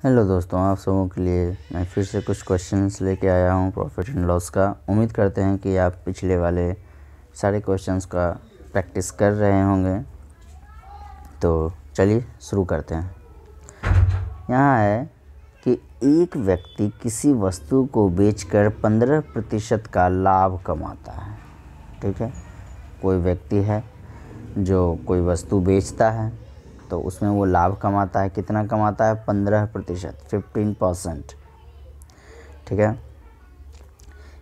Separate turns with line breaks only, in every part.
Hello दोस्तों, आप सबों के लिए मैं फिर से कुछ क्वेश्चंस लेके आया हूँ प्रॉफिट एंड लॉस का। उम्मीद करते हैं कि आप पिछले वाले सारे क्वेश्चंस का प्रैक्टिस कर रहे होंगे। तो चलिए शुरू करते हैं। यहाँ है कि एक व्यक्ति किसी वस्तु को बेचकर 15% का लाभ कमाता है। ठीक है, कोई व्यक्ति है जो कोई वस्तु बेचता है तो उसमें वो लाभ कमाता है। कितना कमाता है? 15%, 15%। ठीक है,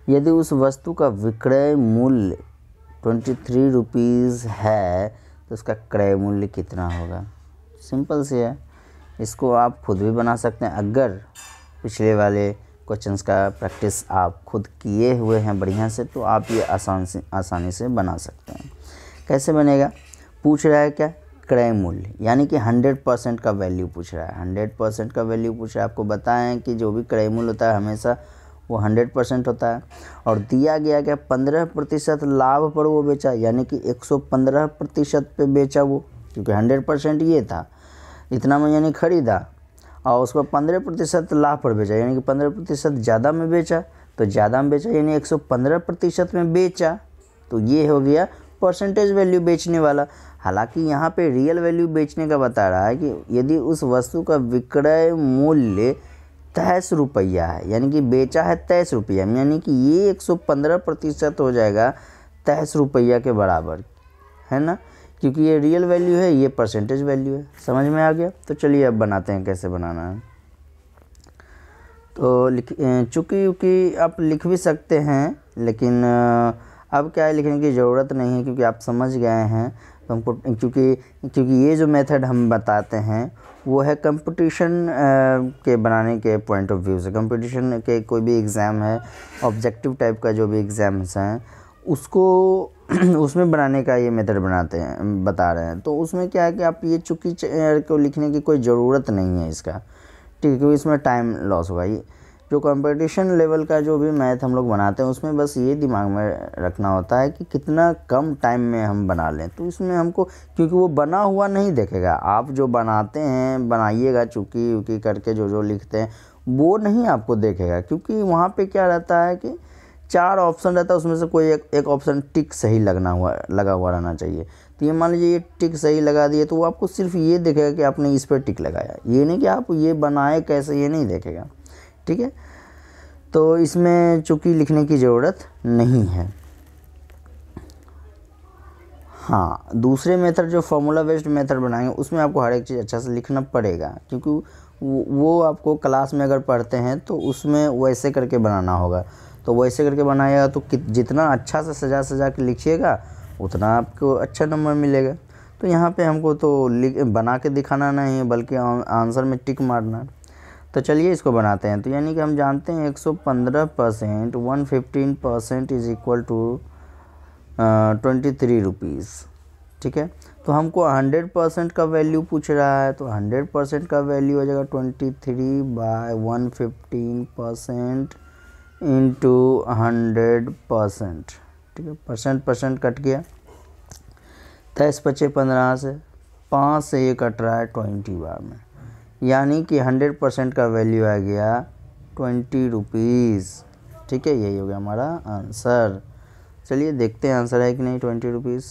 यदि उस वस्तु का विक्रय मूल्य 23 रुपीज़ है तो उसका क्रय मूल्य कितना होगा? सिंपल से है, इसको आप खुद भी बना सकते हैं। अगर पिछले वाले क्वेश्चंस का प्रैक्टिस आप खुद किए हुए हैं बढ़िया से तो आप ये आसानी से बना सकते हैं। कैसे बनेगा? पूछ रहा है क्या? क्रय मूल्य, यानी कि 100% का वैल्यू पूछ रहा है। 100% का वैल्यू पूछ रहा है। आपको बताएं कि जो भी क्रय मूल्य होता है हमेशा वो 100% होता है। और दिया गया क्या? 15% लाभ पर वो बेचा, यानी कि 115% पे बेचा वो, क्योंकि 100% ये था, इतना में यानी खरीदा और उसको 15% लाभ पर बेचा, यानी कि 15% ज़्यादा में बेचा। तो ज़्यादा में बेचा यानी 115% में बेचा, तो ये हो गया परसेंटेज वैल्यू बेचने वाला। हालांकि यहाँ पे रियल वैल्यू बेचने का बता रहा है कि यदि उस वस्तु का विक्रय मूल्य 23 रुपया है, यानी कि बेचा है 23 रुपया, यानी कि ये 115% हो जाएगा 23 रुपया के बराबर, है ना, क्योंकि ये रियल वैल्यू है, ये परसेंटेज वैल्यू है। समझ में आ गया? तो चलिए अब बनाते हैं कैसे बनाना है। तो चूँकि आप लिख भी सकते हैं, लेकिन अब क्या है, लिखने की ज़रूरत नहीं है क्योंकि आप समझ गए हैं। तो हमको क्योंकि ये जो मेथड हम बताते हैं वो है कंपटीशन के बनाने के पॉइंट ऑफ व्यू से। कंपटीशन के कोई भी एग्ज़ाम है, ऑब्जेक्टिव टाइप का जो भी एग्ज़ाम्स हैं उसको उसमें बनाने का ये मेथड बता रहे हैं। तो उसमें क्या है कि आप ये चूँकि को लिखने की कोई ज़रूरत नहीं है इसका, ठीक है, क्योंकि इसमें टाइम लॉस होगा। ये जो कंपटीशन लेवल का जो भी मैथ हम लोग बनाते हैं उसमें बस ये दिमाग में रखना होता है कि कितना कम टाइम में हम बना लें। तो इसमें हमको, क्योंकि वो बना हुआ नहीं देखेगा, आप जो बनाते हैं बनाइएगा चूँकि उकी करके जो लिखते हैं वो नहीं आपको देखेगा, क्योंकि वहाँ पे क्या रहता है कि 4 ऑप्शन रहता है, उसमें से कोई एक ऑप्शन टिक सही लगा हुआ रहना चाहिए। तो ये मान लीजिए ये टिक सही लगा दिए तो वो आपको सिर्फ ये देखेगा कि आपने इस पर टिक लगाया, ये नहीं कि आप ये बनाए कैसे, ये नहीं देखेगा। ठीक है, तो इसमें चूँकि लिखने की ज़रूरत नहीं है। हाँ, दूसरे मेथड जो फॉर्मूला बेस्ड मेथड बनाएंगे उसमें आपको हर एक चीज़ अच्छा से लिखना पड़ेगा, क्योंकि वो आपको क्लास में अगर पढ़ते हैं तो उसमें वैसे करके बनाना होगा। तो वैसे करके बनाएगा तो जितना अच्छा से सजा के लिखिएगा उतना आपको अच्छा नंबर मिलेगा। तो यहाँ पे हमको तो बना के दिखाना नहीं है, बल्कि आंसर में टिक मारना। तो चलिए इसको बनाते हैं। तो यानी कि हम जानते हैं 115%, 115% इज इक्वल टू 23 रुपीज़। ठीक है, तो हमको 100% का वैल्यू पूछ रहा है, तो 100% का वैल्यू हो जाएगा 23/115% इंटू 100%। ठीक है, परसेंट कट गया, 23 बचे 15 से, 5 से ये कट रहा है 20 बार में, यानी कि 100% का वैल्यू आ गया 20 रुपीज़। ठीक है, यही हो गया हमारा आंसर। चलिए देखते हैं आंसर है कि नहीं 20 रुपीज़।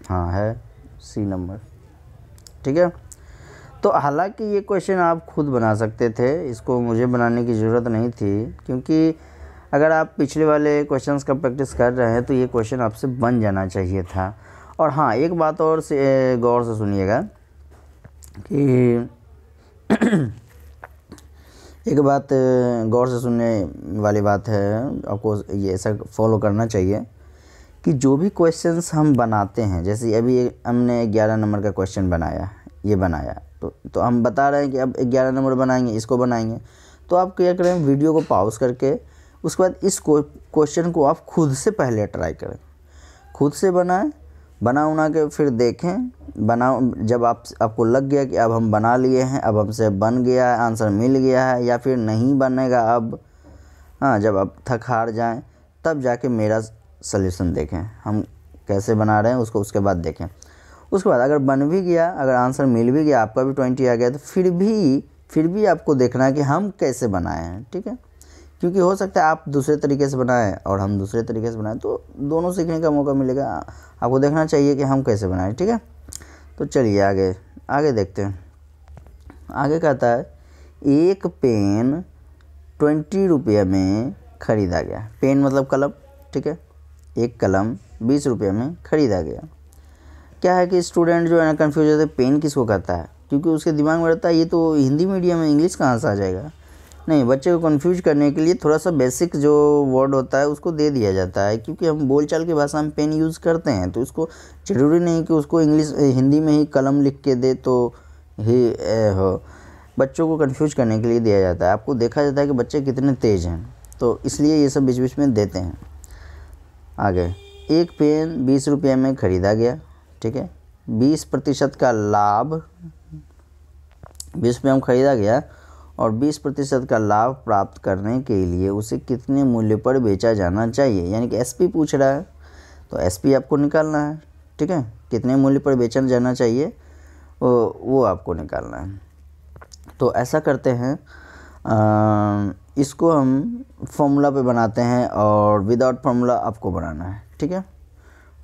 हाँ है, सी नंबर। ठीक है, तो हालांकि ये क्वेश्चन आप खुद बना सकते थे, इसको मुझे बनाने की ज़रूरत नहीं थी, क्योंकि अगर आप पिछले वाले क्वेश्चंस का प्रैक्टिस कर रहे हैं तो ये क्वेश्चन आपसे बन जाना चाहिए था। और हाँ, एक बात और से गौर से सुनिएगा कि एक बात गौर से सुनने वाली बात है, आपको ये ऐसा फॉलो करना चाहिए कि जो भी क्वेश्चंस हम बनाते हैं, जैसे अभी हमने 11 नंबर का क्वेश्चन बनाया, ये बनाया, तो हम बता रहे हैं कि अब 11 नंबर बनाएंगे, इसको बनाएंगे। तो आप क्या करें, वीडियो को पॉज करके उसके बाद इस क्वेश्चन को आप खुद से पहले ट्राई करें, खुद से बना के फिर देखें। जब आपको लग गया कि अब हम बना लिए हैं, अब हमसे बन गया है, आंसर मिल गया है, या फिर नहीं बनेगा अब, हाँ, जब आप थक हार जाएं तब जाके मेरा सलूशन देखें हम कैसे बना रहे हैं उसको, उसके बाद देखें। उसके बाद अगर बन भी गया, अगर आंसर मिल भी गया, आपका भी 20 आ गया, तो फिर भी फिर भी आपको देखना है कि हम कैसे बनाए हैं, ठीक है, क्योंकि हो सकता है आप दूसरे तरीके से बनाएं और हम दूसरे तरीके से बनाएं, तो दोनों सीखने का मौका मिलेगा। आपको देखना चाहिए कि हम कैसे बनाएं, ठीक है। तो चलिए आगे आगे देखते हैं। आगे कहता है एक पेन 20 रुपये में ख़रीदा गया। पेन मतलब कलम, ठीक है, एक कलम 20 रुपये में ख़रीदा गया। क्या है कि स्टूडेंट जो है ना कन्फ्यूज होते हैं, पेन किसको कहता है, क्योंकि उसके दिमाग में रहता है ये तो हिंदी मीडियम में, इंग्लिश कहाँ से आ जाएगा। नहीं, बच्चे को कन्फ्यूज करने के लिए थोड़ा सा बेसिक जो वर्ड होता है उसको दे दिया जाता है, क्योंकि हम बोलचाल की भाषा में पेन यूज़ करते हैं, तो उसको ज़रूरी नहीं कि उसको इंग्लिश हिंदी में ही कलम लिख के दे तो ही हो। बच्चों को कन्फ्यूज करने के लिए दिया जाता है। आपको देखा जाता है कि बच्चे कितने तेज़ हैं, तो इसलिए ये सब बीच बीच में देते हैं। आगे, एक पेन 20 रुपये में ख़रीदा गया, ठीक है, 20% का लाभ, 20 रुपये में ख़रीदा गया और 20% का लाभ प्राप्त करने के लिए उसे कितने मूल्य पर बेचा जाना चाहिए, यानी कि एसपी पूछ रहा है, तो एसपी आपको निकालना है, ठीक है, कितने मूल्य पर बेचा जाना चाहिए वो आपको निकालना है। तो ऐसा करते हैं, इसको हम फॉर्मूला पे बनाते हैं और विदाउट फार्मूला आपको बनाना है, ठीक है।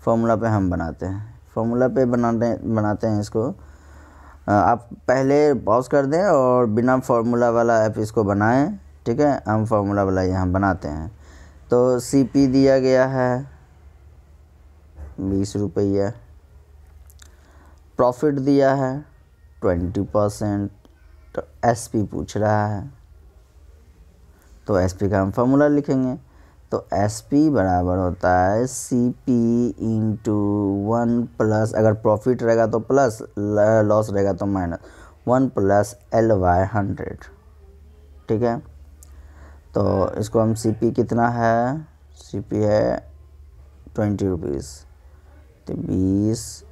फार्मूला पे हम बनाते हैं, फार्मूला पे बनाते हैं इसको। आप पहले पॉज कर दें और बिना फार्मूला वाला ऐप इसको बनाएं, ठीक है। हम फार्मूला वाला यहाँ बनाते हैं। तो सीपी दिया गया है 20 रुपया, प्रॉफिट दिया है 20%, तो एसपी पूछ रहा है, तो एसपी का हम फार्मूला लिखेंगे। तो एसपी बराबर होता है सीपी इंटू 1 प्लस, अगर प्रॉफिट रहेगा तो प्लस, लॉस रहेगा तो माइनस, 1 प्लस L/100, ठीक है। तो इसको हम सीपी कितना है, सीपी है 20 रुपीज़, तो 20,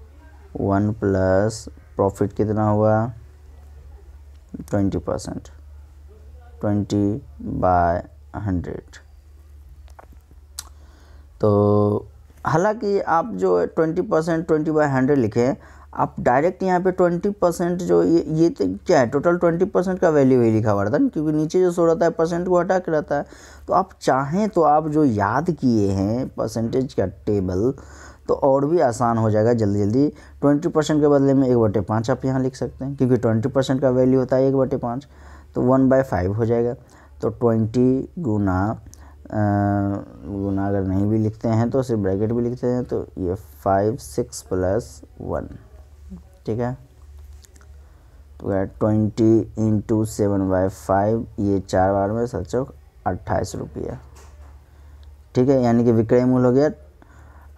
1 प्लस प्रॉफिट कितना हुआ 20%, 20/100। तो हालांकि आप जो 20% 20/100 लिखें, आप डायरेक्ट यहाँ पे 20% जो ये तो क्या है, टोटल 20% का वैल्यू ही लिखा हुआ रहता है, क्योंकि नीचे जो सो रहता है परसेंट को हटा के रहता है। तो आप चाहें तो आप जो याद किए हैं परसेंटेज का टेबल, तो और भी आसान हो जाएगा जल्दी जल्दी। 20% के बदले में 1/5 आप यहाँ लिख सकते हैं, क्योंकि 20% का वैल्यू होता है 1/5, तो 1/5 हो जाएगा। तो 20 गुना अगर नहीं भी लिखते हैं तो सिर्फ ब्रैकेट भी लिखते हैं, तो ये 5 6 + 1, ठीक है। तो 20 × 7/5, ये 4 बार में 7 28 रुपया, ठीक है, यानी कि विक्रय मूल्य हो गया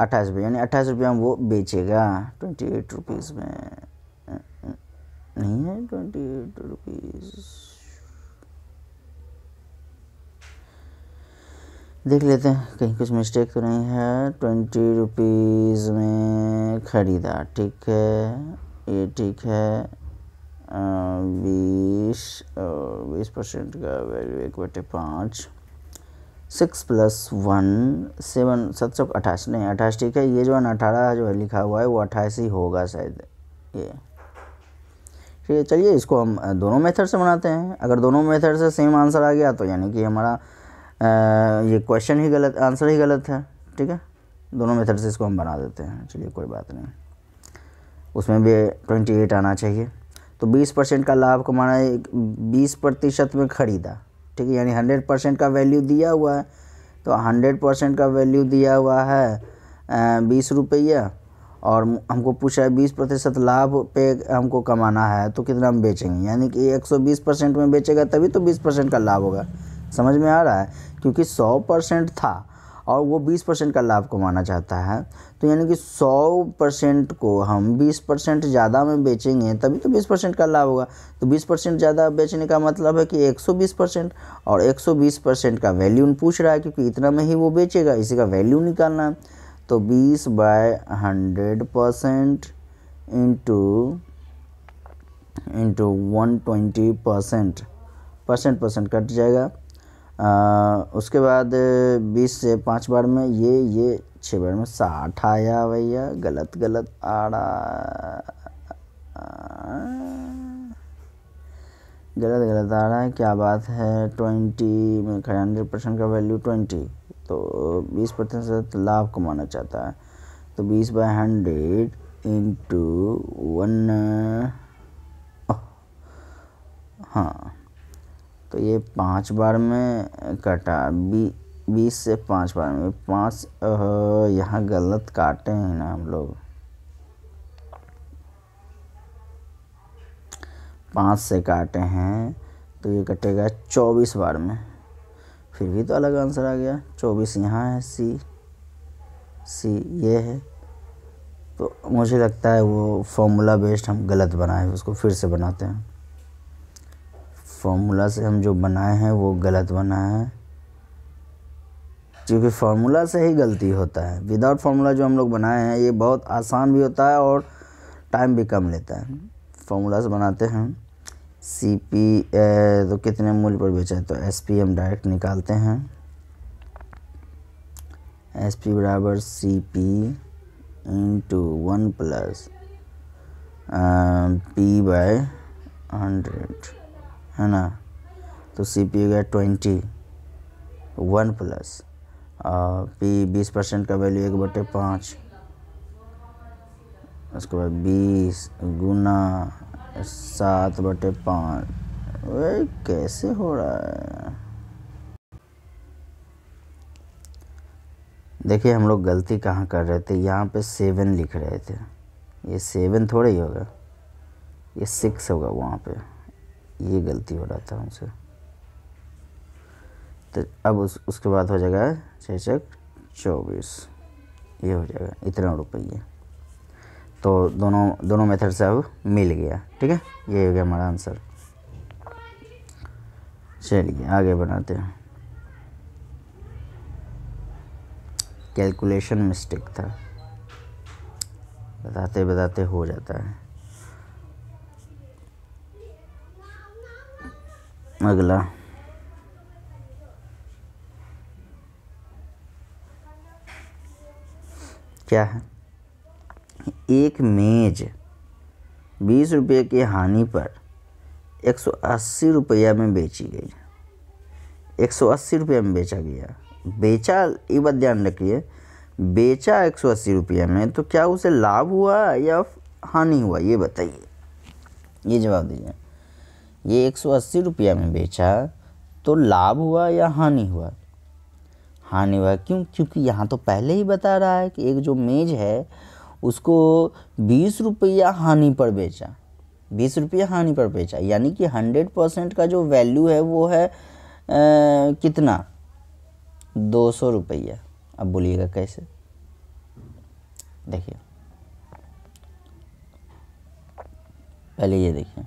28 रुपये, यानी 28 रुपया वो बेचेगा। 28 रुपीज़ में नहीं है, 28 रुपीज़ देख लेते हैं कहीं कुछ मिस्टेक तो नहीं है। 20 रुपीज़ में ख़रीदा, ठीक है, ये ठीक है। 20% का वैल्यू 1/5, 6 + 1 7 728 नहीं 28, ठीक है। ये जो है 18 जो है लिखा हुआ है वो 28 ही होगा शायद, ये ठीक है। चलिए इसको हम दोनों मेथड से बनाते हैं। अगर दोनों मेथड से सेम आंसर आ गया तो यानी कि हमारा ये क्वेश्चन ही गलत, आंसर ही गलत है, ठीक है। दोनों मेथड से इसको हम बना देते हैं, चलिए कोई बात नहीं। उसमें भी 28 आना चाहिए। तो 20% का लाभ कमाना है, 20% में ख़रीदा, ठीक है, यानी 100% का वैल्यू दिया हुआ है। तो 100% का वैल्यू दिया हुआ है 20 रुपया, और हमको पूछा है 20% लाभ पे हमको कमाना है, तो कितना हम बेचेंगे, यानी कि 120% में बेचेगा तभी तो 20% का लाभ होगा। समझ में आ रहा है, क्योंकि 100% था और वो 20% का लाभ कमाना चाहता है, तो यानी कि 100% को हम 20% ज़्यादा में बेचेंगे तभी तो 20% का लाभ होगा। तो 20% ज़्यादा बेचने का मतलब है कि 120%, और 120% का वैल्यू पूछ रहा है, क्योंकि इतना में ही वो बेचेगा, इसी का वैल्यू निकालना है। तो 20/100% इंटू 120%, परसेंट कट जाएगा। उसके बाद 20 से 5 बार में ये 6 बार में 60 आया भैया, गलत आ रहा, गलत गलत आ रहा है, क्या बात है। 20 में 100% का वैल्यू 20, तो 20% लाभ कमाना चाहता है, तो 20/100 इंटू 1। हाँ, तो ये 5 बार में कटा, 20 से 5 बार में 5। यहाँ गलत काटे हैं ना हम लोग, 5 से काटे हैं, तो ये कटेगा 24 बार में। फिर भी तो अलग आंसर आ गया। 24 यहाँ है, सी ये है। तो मुझे लगता है वो फॉर्मूला बेस्ड हम गलत बनाए, उसको फिर से बनाते हैं। फॉर्मूला से हम जो बनाए हैं वो गलत बनाए हैं, क्योंकि फार्मूला से ही गलती होता है। विदाउट फार्मूला जो हम लोग बनाए हैं ये बहुत आसान भी होता है और टाइम भी कम लेता है। फार्मूला से बनाते हैं। CP तो कितने मूल्य पर बेचा है, तो SP हम डायरेक्ट निकालते हैं। SP बराबर CP इंटू 1 प्लस P/100, है ना। तो CP हो गया 20, 1 प्लस P 20% का वैल्यू 1/5, उसके बाद 20 गुना 7/5। वे कैसे हो रहा है। देखिए हम लोग गलती कहाँ कर रहे थे, यहाँ पे 7 लिख रहे थे, ये 7 थोड़ा ही होगा, ये 6 होगा वहाँ पे, ये गलती हो रहा था हमसे। तो अब उसके बाद हो जाएगा 6 24, ये हो जाएगा इतना रुपये। तो दोनों मेथड से अब मिल गया, ठीक है। ये हो गया हमारा आंसर। चलिए आगे बढ़ाते हैं। कैलकुलेशन मिस्टेक था, बताते बताते हो जाता है। अगला क्या है, एक मेज 20 रुपये की हानि पर 180 रुपया में बेची गई। 180 रुपये में बेचा गया, बेचा, ये बात ध्यान रखिए, बेचा 180 रुपये में, तो क्या उसे लाभ हुआ या हानि हुआ, ये बताइए, ये जवाब दीजिए। ये 180 रुपया में बेचा तो लाभ हुआ या हानि हुआ। हानि हुआ, क्यों, क्योंकि यहाँ तो पहले ही बता रहा है कि एक जो मेज है उसको 20 रुपया हानि पर बेचा, 20 रुपया हानि पर बेचा, यानी कि 100% का जो वैल्यू है वो है कितना, 200 रुपया। अब बोलिएगा कैसे, देखिए पहले ये देखिए,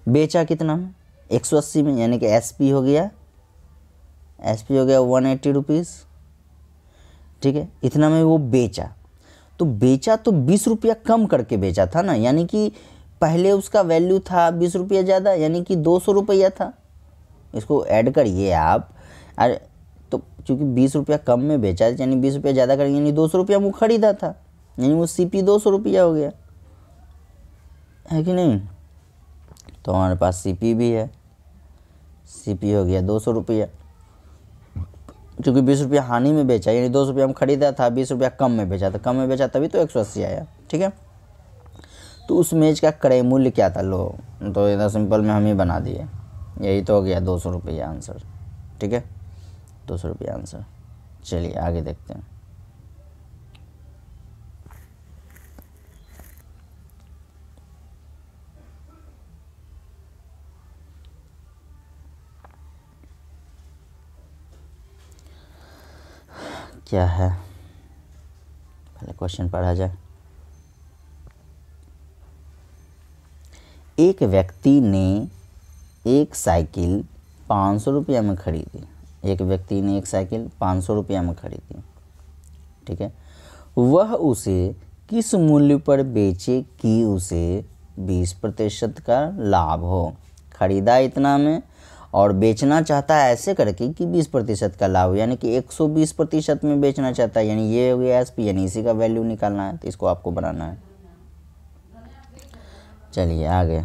बेचा कितना में, 180 में, यानी कि SP हो गया 180 रुपीज़, ठीक है। इतना में वो बेचा, तो बेचा तो 20 रुपया कम करके बेचा था ना, यानी कि पहले उसका वैल्यू था 20 रुपया ज़्यादा, यानी कि 200 रुपया था। इसको ऐड करिए आप, अरे तो क्योंकि 20 रुपया कम में बेचा, यानी 20 रुपया ज़्यादा करेंगे, यानी 200 रुपया वो खरीदा था, यानी वो CP 200 रुपया हो गया, है कि नहीं। तो हमारे पास CP भी है, CP हो गया 200 रुपया, क्योंकि 20 रुपया हानि में बेचा, यानी 200 रुपया हम खरीदा था, 20 रुपया कम में बेचा, तो कम में बेचा तभी तो 180 आया, ठीक है। तो उस मेज का क्रय मूल्य क्या था, लो, तो इतना सिंपल में हम ही बना दिए, यही तो हो गया 200 रुपया आंसर, ठीक है, 200 रुपया आंसर। चलिए आगे देखते हैं। क्या है, पहले क्वेश्चन पढ़ा जाए। एक व्यक्ति ने एक साइकिल 500 रुपया में खरीदी। एक व्यक्ति ने एक साइकिल 500 रुपया में खरीदी, ठीक है। वह उसे किस मूल्य पर बेचे कि उसे 20% का लाभ हो। खरीदा इतना में और बेचना चाहता है ऐसे करके कि 20% का लाभ हो, यानी कि 120% में बेचना चाहता है, यानी ये हो गया SP, यानी इसी का वैल्यू निकालना है, तो इसको आपको बनाना है। चलिए आगे,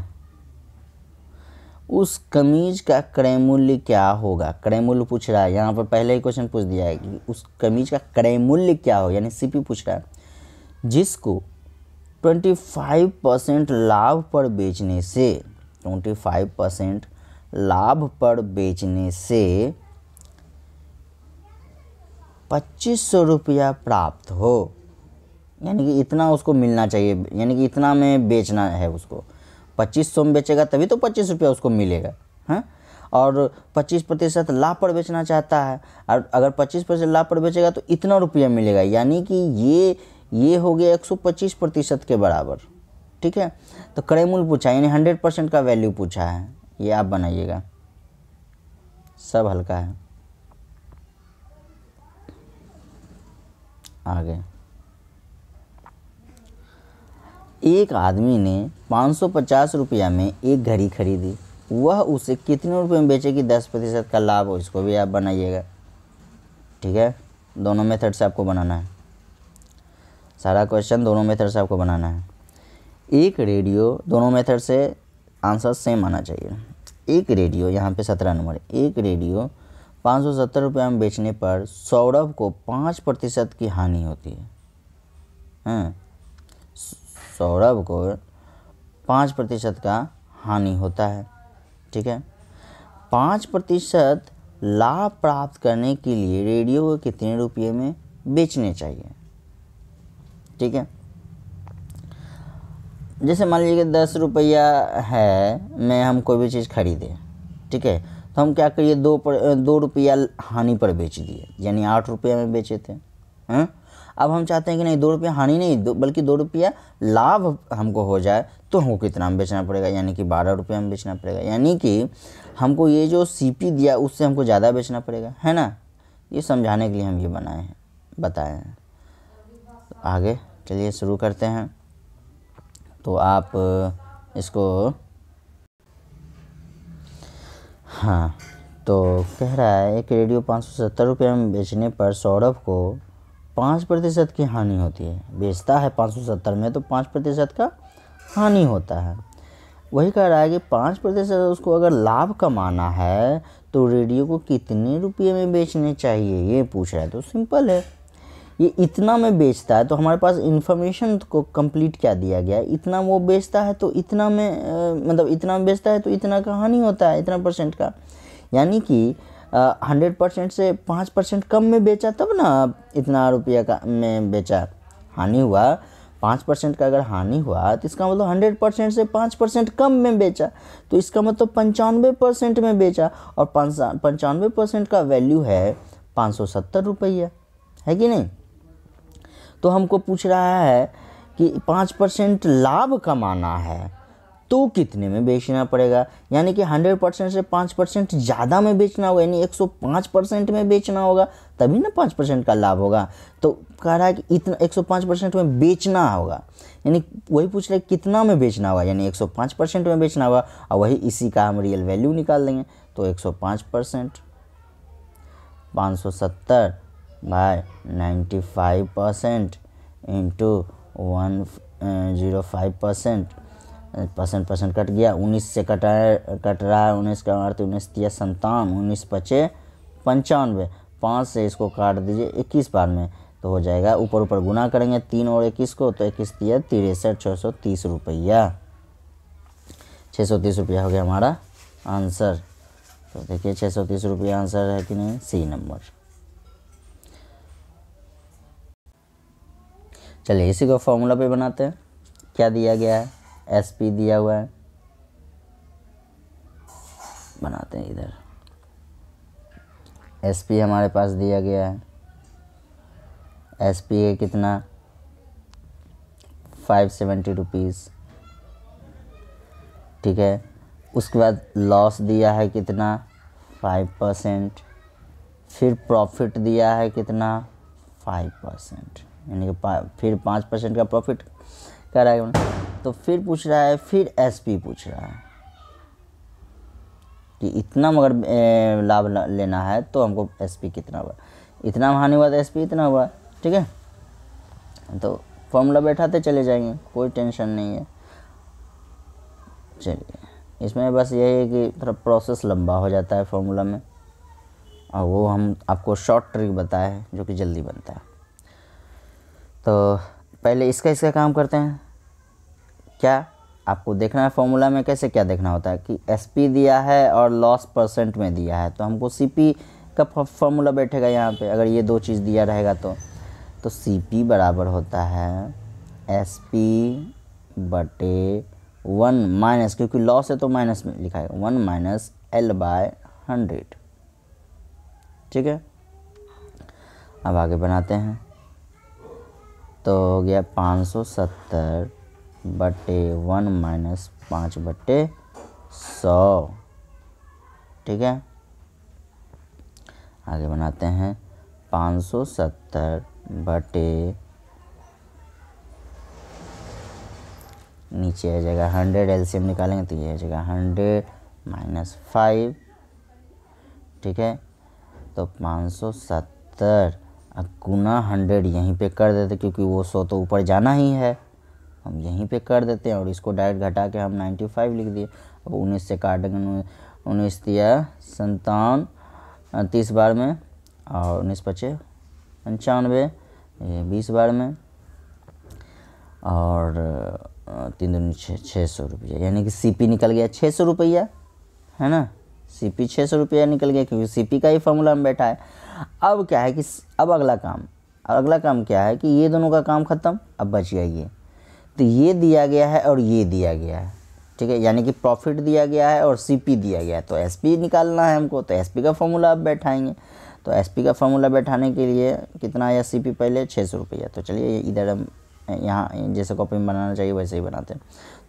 उस कमीज का क्रय मूल्य क्या होगा। क्रय मूल्य पूछ रहा है, यहाँ पर पहले ही क्वेश्चन पूछ दिया है कि उस कमीज का क्रय मूल्य क्या हो, यानी सीपी पूछ रहा है, जिसको 25% लाभ पर बेचने से 25% लाभ पर बेचने से 2500 रुपया प्राप्त हो, यानी कि इतना उसको मिलना चाहिए, यानी कि इतना में बेचना है उसको। 2500 में बेचेगा तभी तो 25 रुपया उसको मिलेगा, हाँ। और 25% लाभ पर बेचना चाहता है, और अगर 25% लाभ पर बेचेगा तो इतना रुपया मिलेगा, यानी कि ये हो गया 125% के बराबर, ठीक है। तो क्रय मूल्य पूछा, यानी 100% का वैल्यू पूछा है, ये आप बनाइएगा, सब हल्का है। आगे, एक आदमी ने 550 रुपया में एक घड़ी खरीदी, वह उसे कितने रुपये में बेचेगी 10% का लाभ हो, इसको भी आप बनाइएगा, ठीक है। दोनों मेथड से आपको बनाना है, सारा क्वेश्चन दोनों मेथड से आपको बनाना है। एक रेडियो, दोनों मेथड से आंसर सेम आना चाहिए। एक रेडियो, यहाँ पे 17 नंबर, एक रेडियो 570 रुपया में बेचने पर सौरभ को 5% की हानि होती है, हाँ। सौरभ को 5% का हानि होता है, ठीक है। 5% लाभ प्राप्त करने के लिए रेडियो को कितने रुपये में बेचने चाहिए, ठीक है। जैसे मान लीजिए कि 10 रुपया है, मैं हम कोई भी चीज़ खरीदे, ठीक है, तो हम क्या करिए 2 रुपया हानि पर बेच दिए, यानी 8 रुपया में बेचे थे, हाँ। अब हम चाहते हैं कि नहीं 2 रुपया हानि नहीं, बल्कि 2 रुपया लाभ हमको हो जाए, तो हमको कितना में बेचना पड़ेगा, यानी कि 12 रुपया में बेचना पड़ेगा, यानी कि हमको ये जो सीपी दिया उससे हमको ज़्यादा बेचना पड़ेगा, है ना। ये समझाने के लिए हम ये बनाए हैं, बताए हैं। तो आगे चलिए शुरू करते हैं। तो आप इसको, हाँ, तो कह रहा है एक रेडियो 570 रुपये में बेचने पर सौरभ को 5% की हानि होती है, बेचता है 570 में तो 5% का हानि होता है। वही कह रहा है कि 5% उसको अगर लाभ कमाना है तो रेडियो को कितने रुपये में बेचने चाहिए, ये पूछ रहा है। तो सिंपल है, ये इतना में बेचता है तो हमारे पास इन्फॉर्मेशन को कंप्लीट क्या दिया गया है, इतना वो बेचता है तो इतना में मतलब इतना में बेचता है तो इतना का हानि होता है, इतना % का, यानी कि 100% से 5% कम में बेचा तब ना इतना रुपया का में बेचा, हानि हुआ 5% का। अगर हानि हुआ तो इसका मतलब 100% से 5% कम में बेचा, तो इसका मतलब 95% में बेचा, और 95% का वैल्यू है 570 रुपया, है कि नहीं। तो हमको पूछ रहा है कि 5% लाभ कमाना है तो कितने में बेचना पड़ेगा, यानी कि 100% से 5% ज़्यादा में बेचना होगा, यानी 105% में बेचना होगा, तभी ना 5% का लाभ होगा। तो कह रहा है कि इतना 105% में बेचना होगा, यानी वही पूछ रहे कितना में बेचना होगा, यानी 105% में बेचना होगा, और वही इसी का हम रियल वैल्यू निकाल देंगे। तो 105% 570 बाय 95% इंटू 105%, % कट गया, 19 से कट रहा है, 19 का अर्थ 19 तिया 57, 19 पचे 95, 5 से इसको काट दीजिए 21 बार में, तो हो जाएगा ऊपर ऊपर गुना करेंगे 3 और 21 को, तो 21 तिया 63, 630 रुपया, 630 रुपया हो गया हमारा आंसर। तो देखिए 630 रुपया आंसर है कि नहीं, सी नंबर। चलिए इसी को फॉर्मूला पे बनाते हैं। क्या दिया गया है, SP दिया हुआ है, बनाते हैं इधर। SP हमारे पास दिया गया है, SP है कितना 570 रुपीज़, ठीक है। उसके बाद लॉस दिया है कितना 5%, फिर प्रॉफिट दिया है कितना 5%, यानी कि फिर 5% का प्रॉफिट कर रहा है। तो फिर पूछ रहा है, फिर SP पूछ रहा है कि इतना मगर लाभ लेना है तो हमको SP कितना हुआ, इतना हानि हुआ तो SP इतना हुआ, ठीक है। तो फॉर्मूला बैठाते चले जाएंगे, कोई टेंशन नहीं है। चलिए इसमें बस यही है कि थोड़ा प्रोसेस लंबा हो जाता है फॉर्मूला में, और वो हम आपको शॉर्ट ट्रिक बताए हैं जो कि जल्दी बनता है। तो पहले इसका काम करते हैं। क्या आपको देखना है फॉर्मूला में, कैसे क्या देखना होता है कि एसपी दिया है और लॉस परसेंट में दिया है, तो हमको सीपी का फॉर्मूला बैठेगा यहाँ पे। अगर ये दो चीज़ दिया रहेगा तो सीपी बराबर होता है एसपी बटे 1 माइनस, क्योंकि लॉस है तो माइनस में लिखा है 1 माइनस L/100। ठीक है, अब आगे बनाते हैं। तो हो गया 570 बटे 1 माइनस 5 बटे 100। ठीक है, आगे बनाते हैं 570 बटे, नीचे आ जाएगा 100, एलसीएम निकालेंगे तो ये आ जाएगा 100 माइनस 5। ठीक है, तो 570 गुना 100 यहीं पे कर देते, क्योंकि वो 100 तो ऊपर जाना ही है, हम यहीं पे कर देते हैं। और इसको डायरेक्ट घटा के हम 95 लिख दिए। अब 19 से काटेंगे, 19 दिया 57 30 बार में, और 19 बचे 95, ये 20 बार में, और 3 दूनी 600 रुपया, यानी कि सीपी निकल गया 600 रुपया, है ना। सीपी 600 रुपया निकल गया, क्योंकि सीपी का ही फॉर्मूला में बैठा है। अब क्या है कि अब अगला काम क्या है कि ये दोनों का काम ख़त्म, अब बच गया ये। तो ये दिया गया है और ये दिया गया है। ठीक है, यानी कि प्रॉफिट दिया गया है और सीपी दिया गया है, तो एसपी निकालना है हमको, तो एसपी का फॉर्मूला अब बैठाएंगे। तो एसपी का फॉर्मूला बैठाने के लिए कितना आया सीपी पहले 600 रुपया। तो चलिए इधर हम यहाँ जैसे कॉपी में बनाना चाहिए वैसे ही बनाते हैं।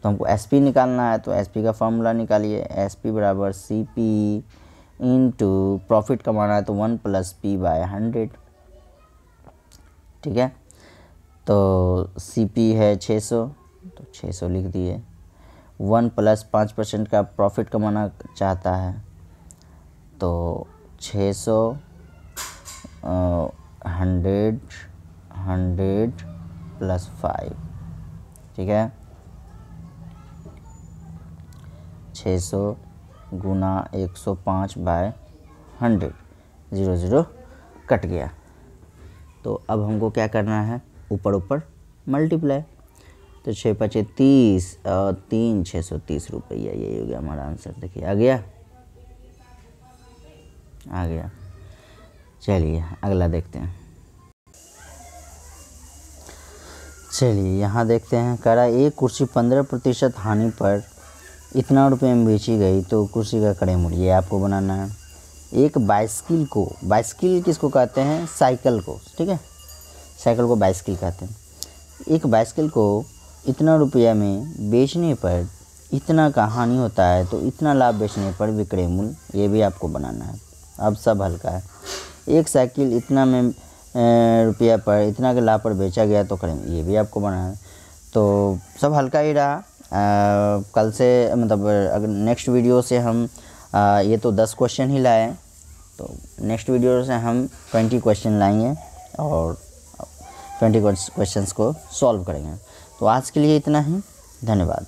तो हमको एसपी निकालना है, तो एसपी का फॉर्मूला निकालिए। एसपी बराबर सीपी इंटू प्रॉफिट कमाना है तो 1 प्लस P/100। ठीक है, तो सीपी है 600, तो 600 लिख दिए। 1 प्लस 5% का प्रॉफिट कमाना चाहता है, तो 600 100 प्लस 5। ठीक है, 600 गुना 105/100, 0 कट गया। तो अब हमको क्या करना है, ऊपर मल्टीप्लाई। तो 6 पचे 30 और 3 630 रुपया, यही हो गया हमारा आंसर। देखिए आ गया। चलिए अगला देखते हैं। चलिए यहाँ देखते हैं, करा एक कुर्सी 15% हानि पर इतना रुपये में बेची गई, तो कुर्सी का क्रय मूल्य ये आपको बनाना है। एक बाइसिकल किसको कहते हैं, साइकिल को। ठीक है, साइकिल को बाइसिकल कहते हैं। एक बाइसिकल को इतना रुपया में बेचने पर इतना का हानि होता है, तो इतना लाभ बेचने पर विक्रय मूल्य, ये भी आपको बनाना है। अब सब हल्का है। एक साइकिल इतना में रुपया पर इतना के लाभ पर बेचा गया, तो क्रय ये भी आपको बनाना है। तो सब हल्का ही रहा। कल से मतलब अगर नेक्स्ट वीडियो से हम ये तो 10 क्वेश्चन ही लाए, तो नेक्स्ट वीडियो से हम 20 क्वेश्चन लाएंगे और 20 क्वेश्चंस को सॉल्व करेंगे। तो आज के लिए इतना ही, धन्यवाद।